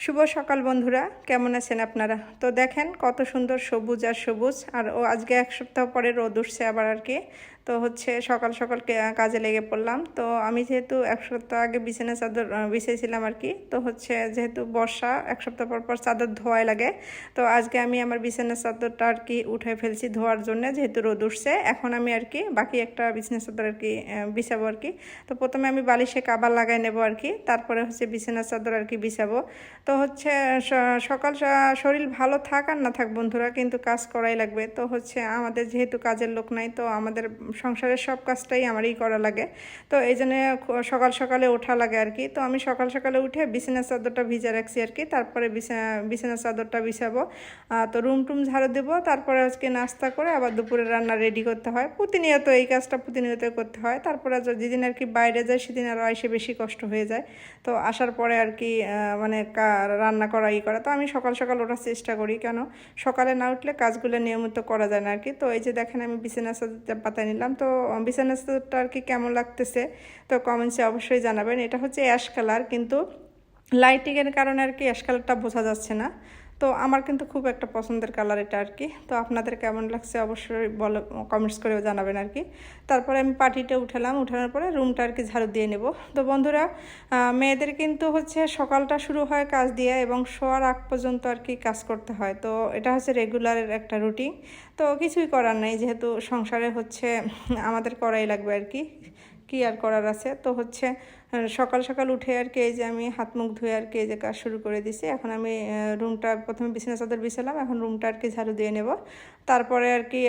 শুভ সকাল বন্ধুরা, কেমন আছেন আপনারা? তো দেখেন কত সুন্দর সবুজ আর সবুজ। আর আজকে এক সপ্তাহ পরে রোদ উঠছে আবার আর কি। তো হচ্ছে সকাল সকাল কাজে লেগে পড়লাম। তো আমি যেহেতু এক সপ্তাহ আগে বিছানা চাদর বিছিয়েছিলাম আর কি, তো হচ্ছে যেহেতু বর্ষা এক সপ্তাহ পর পর চাদর ধোয়াই লাগে, তো আজকে আমি আমার বিছানা চাদরটা আর কি উঠে ফেলছি ধোয়ার জন্য, যেহেতু রোদ উঠছে। এখন আমি আর কি বাকি একটা বিছানা চাদর আর কি বিছাবো আর কি। তো প্রথমে আমি বালিশে কাবার লাগাই নেবো আর কি, তারপরে হচ্ছে বিছানা চাদর আর কি বিছাবো। তো হচ্ছে সকাল শরীর ভালো থাক আর না থাক বন্ধুরা, কিন্তু কাজ করাই লাগবে। তো হচ্ছে আমাদের যেহেতু কাজের লোক নাই, তো আমাদের সংসারের সব কাজটাই আমারই করা লাগে। তো এই জন্য সকাল সকালে ওঠা লাগে আর কি। তো আমি সকাল সকালে উঠে বিছানার চাদরটা ভিজে রাখছি আর কি, তারপরে বিছানার চাদরটা বিছাবো। তো রুম টুম ঝাড়ু দেবো, তারপরে আজকে নাস্তা করে আবার দুপুরে রান্না রেডি করতে হয়। প্রতিনিয়ত এই কাজটা প্রতিনিয়ত করতে হয়। তারপরে যেদিন আর কি বাইরে যায় সেদিন আরও এসে বেশি কষ্ট হয়ে যায়। তো আসার পরে আর কি মানে রান্না করা করা। তো আমি সকাল সকাল ওঠার চেষ্টা করি, কেন সকালে না উঠলে কাজগুলো নিয়মিত করা যায় না আর কি। তো এই যে দেখেন আমি বিছানা চাদরটা পাতা নিলাম। তো বিছানা চাদরটা আর কি কেমন লাগতেছে তো কমেন্টসে অবশ্যই জানাবেন। এটা হচ্ছে অ্যাশ কালার, কিন্তু লাইটিংয়ের কারণে আর কি অ্যাশ কালারটা বোঝা যাচ্ছে না। তো আমার কিন্তু খুব একটা পছন্দের কালার এটা আর কি। তো আপনাদের কেমন লাগছে অবশ্যই কমেন্টস করে জানাবেন আর কি। তারপরে আমি পাটিটা উঠানোর পরে রুমটা আর কি ঝাড়ু দিয়ে নেব। তো বন্ধুরা, মেয়েদের কিন্তু হচ্ছে সকালটা শুরু হয় কাজ দিয়ে এবং শোয়ার আগ পর্যন্ত আর কি কাজ করতে হয়। তো এটা হচ্ছে রেগুলারের একটা রুটিন। তো কিছুই করার নেই, যেহেতু সংসারে হচ্ছে আমাদের করাই লাগবে আর কি আর করার আছে। তো হচ্ছে সকাল সকাল উঠে আর কি এই যে আমি হাত মুখ ধুয়ে আর কি এই যে কাজ শুরু করে দিছি। এখন আমি রুমটা প্রথমে বিছানা চাদর বিছালাম, এখন রুমটা আর কি ঝাড়ু দিয়ে নেব। তারপরে আর কি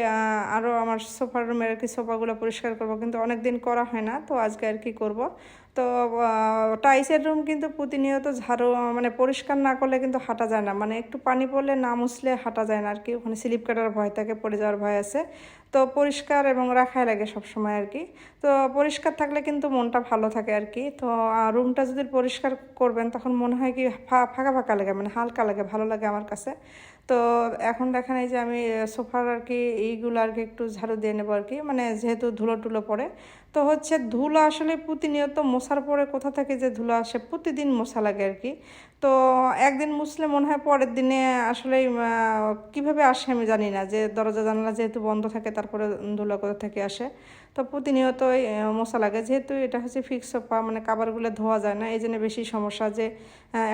আরও আমার সোফার রুমের আর কি সোফাগুলো পরিষ্কার করব, কিন্তু অনেক দিন করা হয় না, তো আজকে আর কি করব। তো টাইসের রুম কিন্তু প্রতিনিয়ত ঝাড়ু মানে পরিষ্কার না করলে কিন্তু হাঁটা যায় না, মানে একটু পানি পড়লে না মুছলে হাঁটা যায় না আর কি। ওখানে স্লিপ কাটার ভয় থাকে, পড়ে যাওয়ার ভয় আছে। তো পরিষ্কার এবং রাখাই লাগে সবসময় আর কি। তো পরিষ্কার থাকলে কিন্তু মনটা ভালো থাকে আর কি। তো রুমটা যদি পরিষ্কার করবেন তখন মনে হয় কি ফাঁকা ফাঁকা লাগে, মানে হালকা লাগে, ভালো লাগে আমার কাছে। তো এখন দেখেন এই যে আমি সোফার আর কি এইগুলো আর কি একটু ঝাড়ু দিয়ে নেবো আর কি, মানে যেহেতু ধুলো টুলো পড়ে। তো হচ্ছে ধুলো আসলে প্রতিনিয়ত মোছার পরে কোথা থেকে যে ধুলো আসে, প্রতিদিন মোছা লাগে আর কি। তো একদিন মুছলে মনে হয় পরের দিনে আসলে কীভাবে আসে আমি জানি না, যে দরজা জানালা যেহেতু বন্ধ থাকে তারপরে ধুলো কোথা থেকে আসে। তো প্রতিনিয়তই মশা লাগে, যেহেতু এটা হচ্ছে ফিক্স সোফা, মানে কাভারগুলো ধোয়া যায় না, এই জন্য বেশি সমস্যা। যে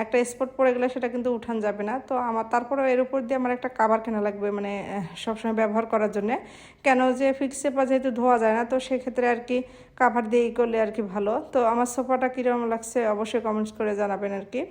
একটা স্পট পড়ে গেলে সেটা কিন্তু উঠান যাবে না। তো আমার তারপরেও এর উপর দিয়ে আমার একটা কাভার কেনা লাগবে, মানে সবসময় ব্যবহার করার জন্যে। কেন যে ফিক্স সোফা যেহেতু ধোয়া যায় না, তো সেক্ষেত্রে আর কি কাভার দিয়েই করলে আর কি ভালো। তো আমার সোফাটা কীরকম লাগছে অবশ্যই কমেন্টস করে জানাবেন আর কি।